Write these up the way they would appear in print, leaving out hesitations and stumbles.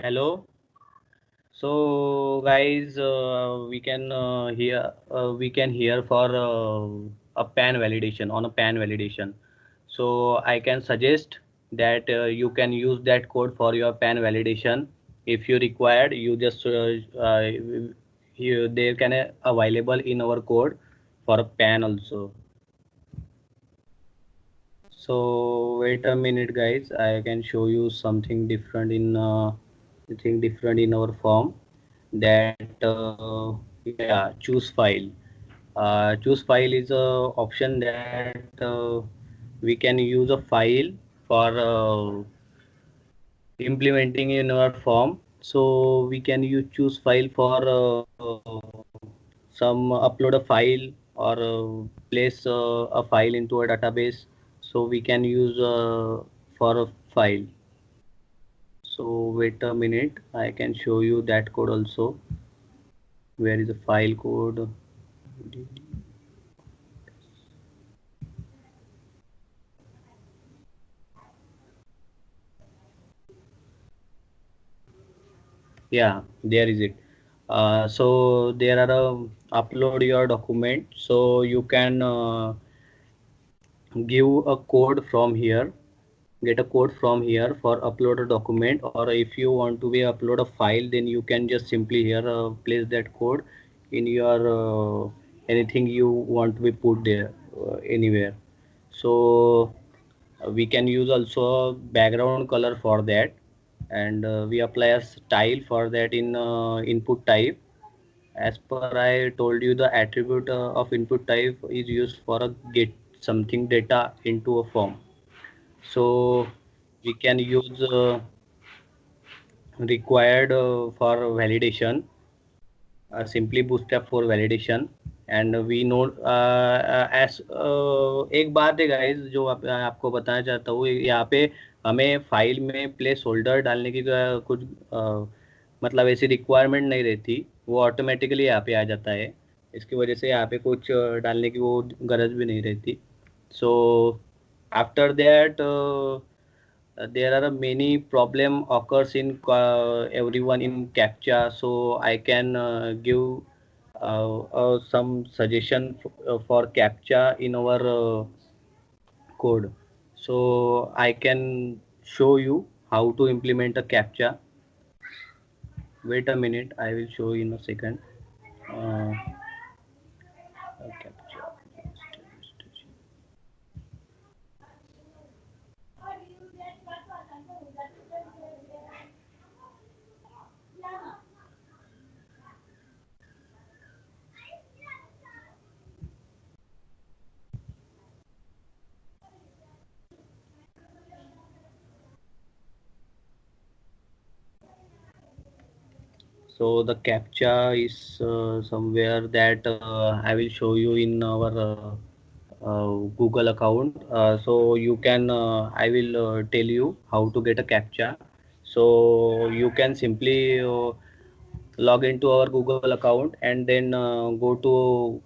Hello. So, guys, we can hear for a PAN validation on a PAN validation. So, I can suggest that you can use that code for your PAN validation. If you required, you just they can available in our code for a PAN also. So, wait a minute, guys. I can show you something different in our form. That yeah, choose file. Choose file is a option that we can use a file for implementing in our form. So we can use choose file for some upload a file or place a file into a database. So we can use for a file. So wait a minute, I can show you that code also. Where is the file code? Yeah, there is it. So there are upload your document, so you can give a code from here, get a code from here for upload a document, or if you want to be upload a file, then you can just simply here place that code in your anything you want to be put there anywhere. So we can use also a background color for that, and we apply a style for that in input type. As per I told you, the attribute of input type is used for a get something data into a form. So we can use required for validation, simply bootstrap for validation. And we know as एक बात है guys जो आपको बताना चाहता हूँ यहाँ पे हमें फाइल में प्लेस होल्डर डालने की कुछ मतलब ऐसी रिक्वायरमेंट नहीं रहती, वो ऑटोमेटिकली यहाँ पे आ जाता है। इसकी वजह से यहाँ पे कुछ डालने की वो गरज भी नहीं रहती। So after that there are many problem occurs in everyone in captcha, so I can give some suggestion for captcha in our code. So I can show you how to implement a captcha. Wait a minute, I will show you in a second. uh, captcha. So the captcha is somewhere that I will show you in our Google account. So you can, I will tell you how to get a captcha. So you can simply log into our Google account and then go to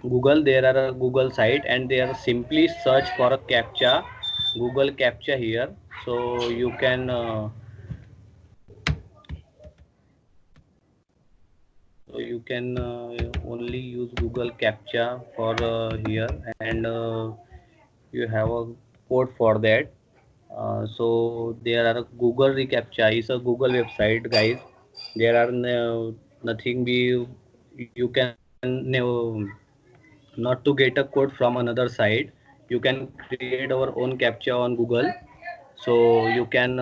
Google. There are a Google site and they are simply search for a captcha, Google captcha here. So you can. So you can only use Google Captcha for here, and you have a code for that. So there are Google reCAPTCHA is a Google website, guys. There are nothing be you can not to get a code from another site. You can create our own captcha on Google. So you can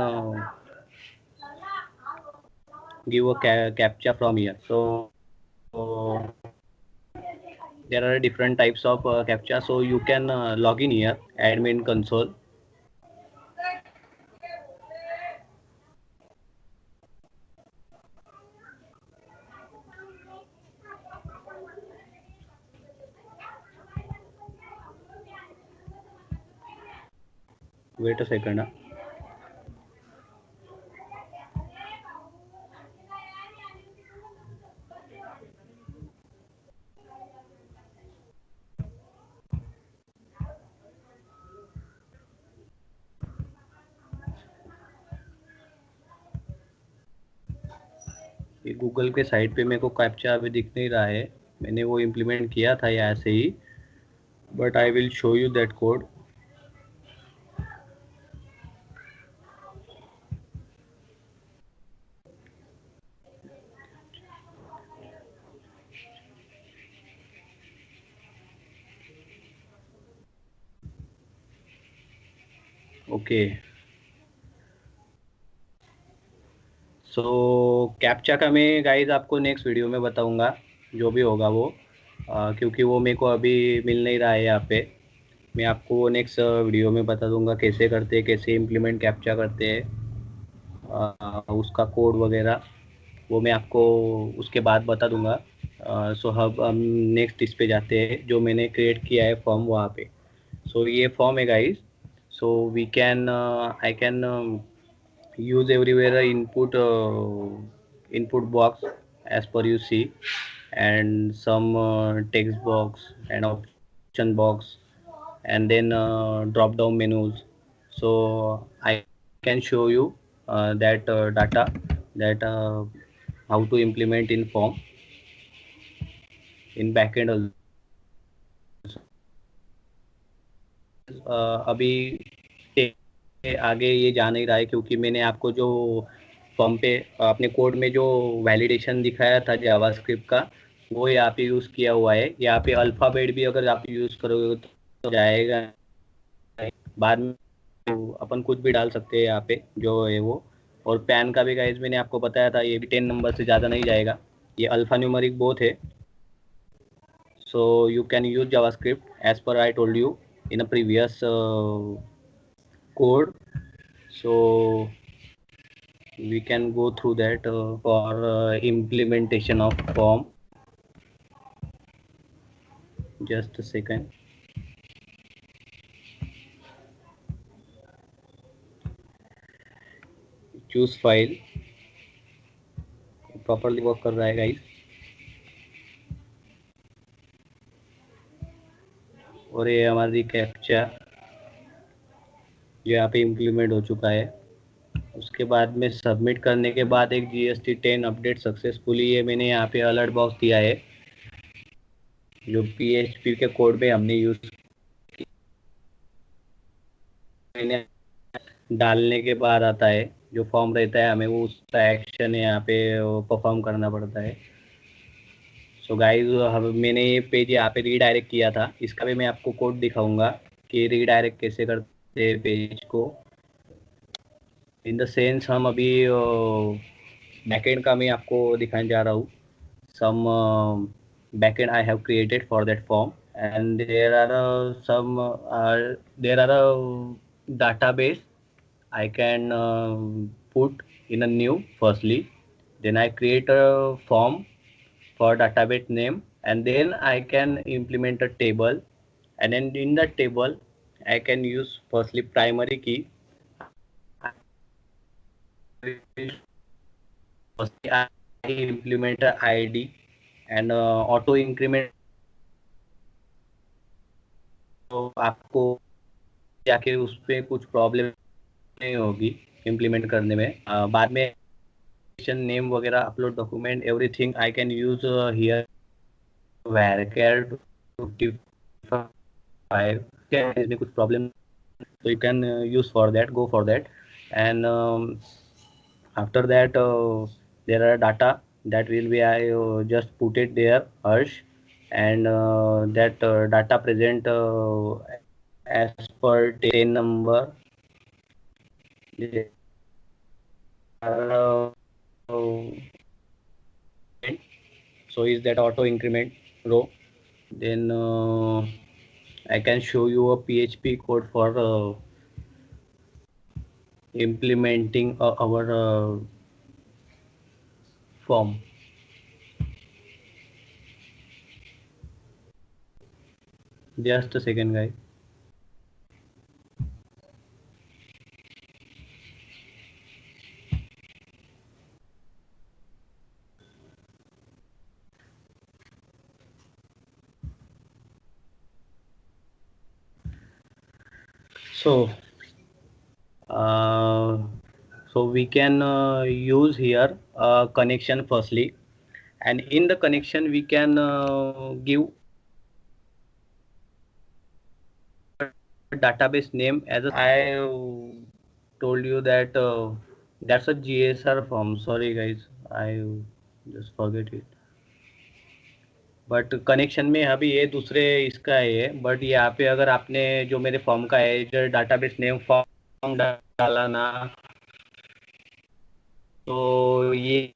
give a captcha from here. So there are different types of captcha, so you can log in here admin console. Wait a second. ये Google के site पे मेरे को captcha अभी दिख नहीं रहा है, मैंने वो इम्प्लीमेंट किया था यहाँ से ही, but I will show you that code. Okay, so captcha का मैं गाइज आपको नेक्स्ट वीडियो में बताऊंगा, जो भी होगा वो, क्योंकि वो मेरे को अभी मिल नहीं रहा है यहाँ पे। मैं आपको वो नेक्स्ट वीडियो में बता दूंगा कैसे करते हैं, कैसे इम्प्लीमेंट कैप्चा करते हैं, उसका कोड वगैरह वो मैं आपको उसके बाद बता दूंगा। सो हम नेक्स्ट इस पे जाते हैं, जो मैंने क्रिएट किया है फॉर्म वहाँ पे। सो ये फॉर्म है guys, so we can I can use everywhere a input box as per you see, and some text box and option box, and then drop down menus. So I can show you that data, that how to implement in form in backend also. अभी आगे ये जा नहीं रहा है, क्योंकि मैंने आपको जो फॉर्म पे अपने कोड में जो वैलिडेशन दिखाया था जावास्क्रिप्ट का, वो यहाँ पे यूज़ किया हुआ है। यहाँ पे अल्फ़ाबेट भी अगर आप यूज़ करोगे तो जाएगा, बाद में तो अपन कुछ भी डाल सकते हैं यहाँ पे जो है वो। और पैन का भी गाइज मैंने आपको बताया था, ये भी 10 नंबर से ज़्यादा नहीं जाएगा, ये अल्फ़ा न्यूमेरिक बोथ है। So you can use JavaScript as per I told you in a previous code. So we can go through that for implementation of form. Just a second. Choose file, properly work कर रहा है guys। और ये हमारी captcha जो यहाँ पे implement हो चुका है। उसके बाद में सबमिट करने के बाद एक GST10 अपडेट सक्सेसफुली, ये मैंने यहाँ पे अलर्ट बॉक्स दिया है, जो PHP के कोड में हमने यूज मैंने डालने के बाद आता है जो फॉर्म रहता है, हमें वो उसका एक्शन यहाँ पे परफॉर्म करना पड़ता है। सो गाइज मैंने ये पेज यहाँ पे रीडायरेक्ट किया था, इसका भी मैं आपको कोड दिखाऊंगा कि रीडायरेक्ट कैसे करते हैं पेज को। इन द सेंस हम अभी बैकएंड का मैं आपको दिखाने जा रहा हूँ। Some backend I have created for that form, and there are some there are a database I can put in a new firstly, then I create a form for database name, and then I can implement a table, and then in the table I can use firstly primary key. Firstly I implement a ID and auto increment, तो आपको जाके उस पर कुछ problem नहीं होगी implement करने में। बाद में नेम वगैरह upload document everything I can use here varchar 55, इसमें कुछ problem, so you can use for that, go for that. And after that there are data that will be I just put it there harsh, and that data present as per 10 number. There are, so is that auto increment row. Then I can show you a PHP code for implementing our form. Just a second guys. So So we can use here connection firstly, and in the connection we can give database name as I told you that that's a GSR form. Sorry guys, I just forget it. But connection में अभी ये दूसरे इसका है, but यहाँ पे अगर आपने जो मेरे फॉर्म का है जो डाटाबेस नेम फॉर्म डाला ना, तो ये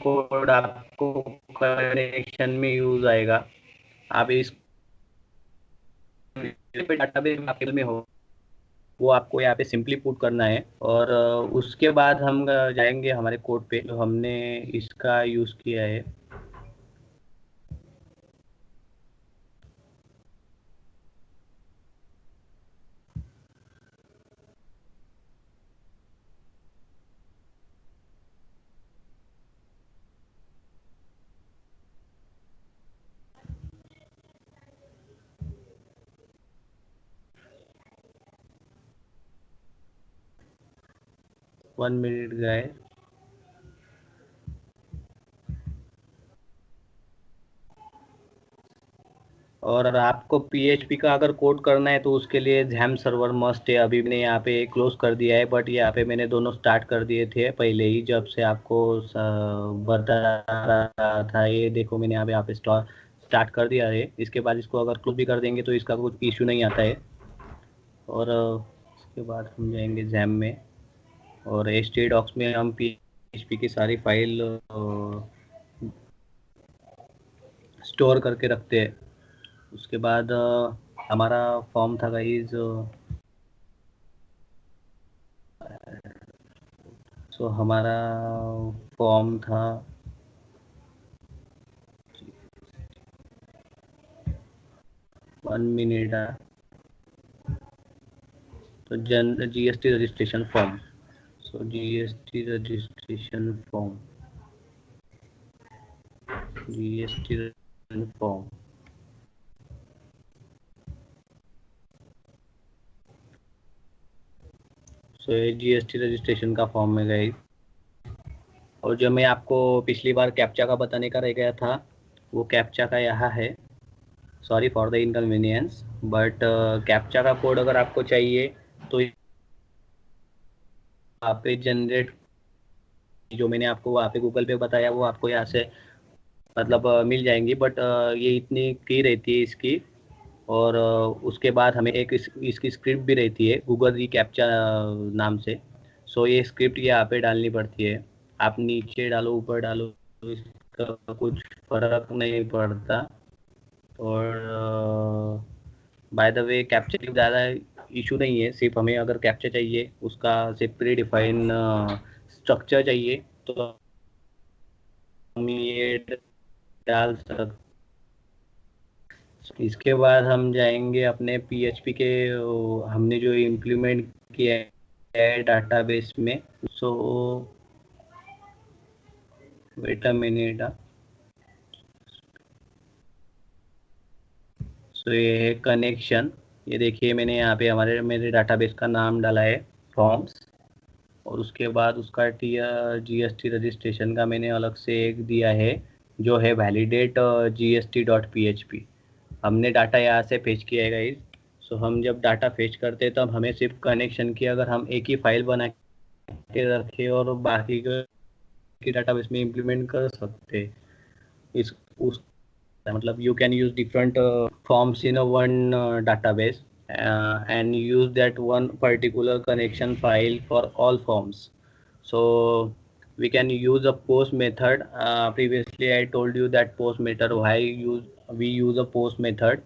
कोड आपको कनेक्शन में यूज आएगा। आप इस डाटाबेस में हो वो आपको यहाँ पे सिंपली पुट करना है, और उसके बाद हम जाएंगे हमारे कोड पे जो हमने इसका यूज किया है। वन मिनट गए। और आपको PHP का अगर कोड करना है तो उसके लिए झैम सर्वर मस्ट है। अभी मैंने यहाँ पे क्लोज कर दिया है, बट यहाँ पे मैंने दोनों स्टार्ट कर दिए थे पहले ही, जब से आपको बता रहा था। ये देखो मैंने यहाँ पे स्टार्ट कर दिया है। इसके बाद इसको अगर क्लोज भी कर देंगे तो इसका कुछ इशू नहीं आता है। और इसके बाद हम जाएंगे झैम में, और htdocs में हम PHP की सारी फाइल स्टोर करके रखते हैं। उसके बाद हमारा फॉर्म था गाइज, सो हमारा फॉर्म था वन मिनट तो GST registration form. So GST registration form, GST form. So ये GST रजिस्ट्रेशन का फॉर्म है गाइज। और जो मैं आपको पिछली बार कैप्चा का बताने का रह गया था, वो कैप्चा का यहाँ है। Sorry for the inconvenience, but captcha का कोड अगर आपको चाहिए तो यहाँ पे जनरेट, जो मैंने आपको वहाँ पे गूगल पे बताया वो आपको यहाँ से मतलब मिल जाएंगी। बट ये इतनी की रहती है इसकी। और उसके बाद हमें एक इसकी स्क्रिप्ट भी रहती है गूगल रिकैप्चा नाम से। सो ये स्क्रिप्ट यहाँ पे डालनी पड़ती है। आप नीचे डालो ऊपर डालो, इसका कुछ फर्क नहीं पड़ता। और बाय द वे कैप्चा की ज़्यादा इशू नहीं है, सिर्फ हमें अगर कैप्चा चाहिए उसका सिर्फ प्री डिफाइन स्ट्रक्चर चाहिए तो हम ये डाल सकते। इसके बाद हम जाएंगे अपने PHP के हमने जो इम्प्लीमेंट किया है डाटाबेस में। सो वेट अ मिनट। सो ये है कनेक्शन। ये देखिए मैंने यहाँ पे हमारे मेरे डाटाबेस का नाम डाला है फॉर्म्स, और उसके बाद उसका GST रजिस्ट्रेशन का मैंने अलग से एक दिया है जो है वैलिडेट GST.php। हमने डाटा यहाँ से फेच किया है गाइस। सो हम जब डाटा फेच करते हैं तब हमें सिर्फ कनेक्शन की अगर हम एक ही फाइल बना के रखें और बाकी की डाटाबेस में इम्प्लीमेंट कर सकते हैं। इस उस मतलब you can use different forms in a one database and use that one particular connection file for all forms. So we can use a post method. Previously I told you that post method, why we use a post method.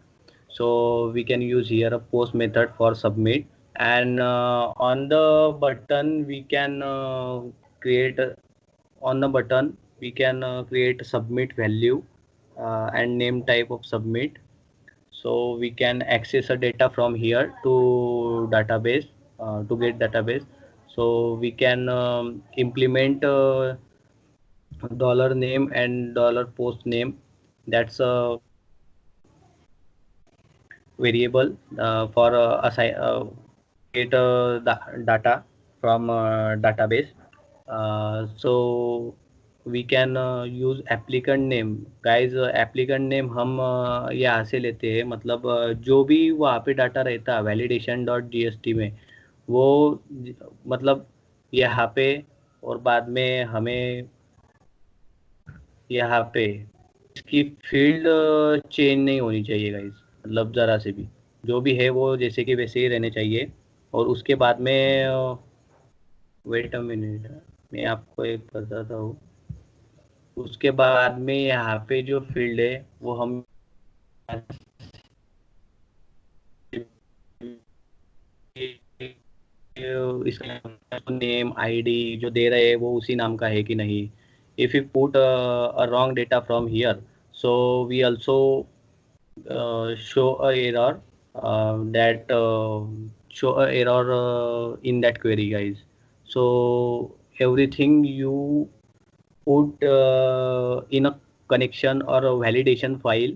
So we can use here a post method for submit, and on the button we can create on the button we can create submit value and name type of submit. So we can access a data from here to database, to get database. So we can implement dollar name and dollar post name. That's a variable for get data. from database. So we can use applicant name guys. Applicant name हम यहाँ से लेते हैं, मतलब जो भी वहाँ पे डाटा रहता है validation.gst में, वो मतलब यहाँ पे, और बाद में हमें यहाँ पे इसकी फील्ड चेंज नहीं होनी चाहिए गाइस, मतलब ज़रा से भी जो भी है वो जैसे कि वैसे ही रहने चाहिए। और उसके बाद में वेट अ मिनट, मैं आपको एक बताता हूँ। उसके बाद में यहाँ पे जो फील्ड है वो हम इसका नेम आईडी जो दे रहे हैं वो उसी नाम का है कि नहीं। If you put a wrong data from here, so we also show a error, that show a error in that query guys. So everything you put in a connection or a validation file,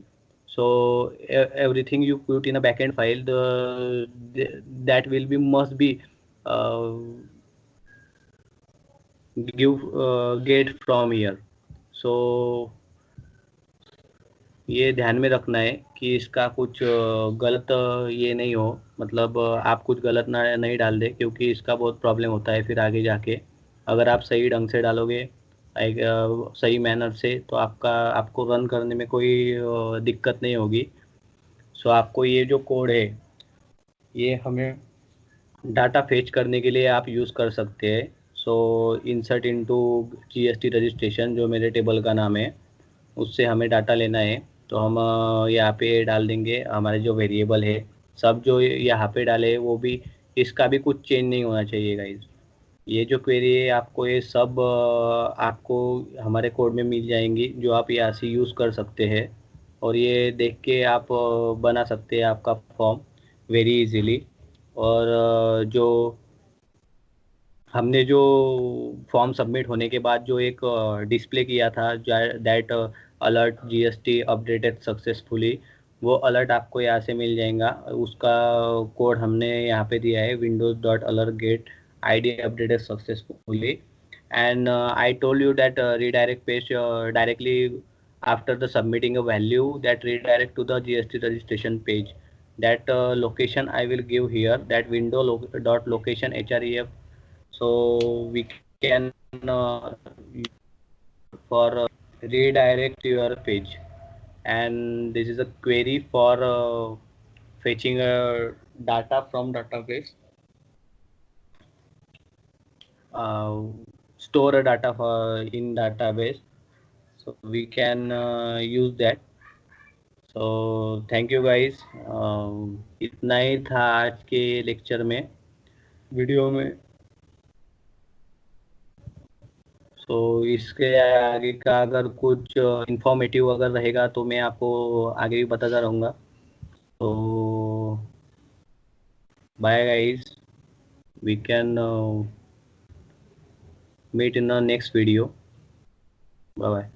so everything you put in a backend file, that will be must be uh, get from here. So ये ध्यान में रखना है कि इसका कुछ गलत ये नहीं हो, मतलब आप कुछ गलत ना नहीं डाल दे, क्योंकि इसका बहुत प्रॉब्लम होता है फिर आगे जाके। अगर आप सही ढंग से डालोगे एक सही मैनर से, तो आपको रन करने में कोई दिक्कत नहीं होगी। सो आपको ये जो कोड है ये हमें डाटा फेच करने के लिए आप यूज़ कर सकते हैं। सो इंसर्ट इनटू जीएसटी रजिस्ट्रेशन जो मेरे टेबल का नाम है, उससे हमें डाटा लेना है। तो हम यहाँ पे डाल देंगे हमारे जो वेरिएबल है, सब जो यहाँ पे डाले है वो भी, इसका भी कुछ चेंज नहीं होना चाहिए गाइज। ये जो क्वेरी है आपको ये सब आपको हमारे कोड में मिल जाएंगी, जो आप यहाँ से यूज़ कर सकते हैं। और ये देख के आप बना सकते हैं आपका फॉर्म वेरी इजीली। और जो हमने जो फॉर्म सबमिट होने के बाद जो एक डिस्प्ले किया था, that alert GST updated successfully, वो अलर्ट आपको यहाँ से मिल जाएगा। उसका कोड हमने यहाँ पे दिया है, windows dot alert get ID updated successfully. And I told you that redirect page directly after the submitting a value, that redirect to the GST registration page. That location I will give here, that dot location href, so we can for redirect your page. And this is a query for fetching data from database, uh, store a data for in database, so we can use that. So thank you guys, इतना ही था आज के lecture में, video में। सो इसके आगे का अगर कुछ इंफॉर्मेटिव अगर रहेगा तो मैं आपको आगे भी बताता रहूँगा। तो bye guys, we can meet in the next video. Bye bye.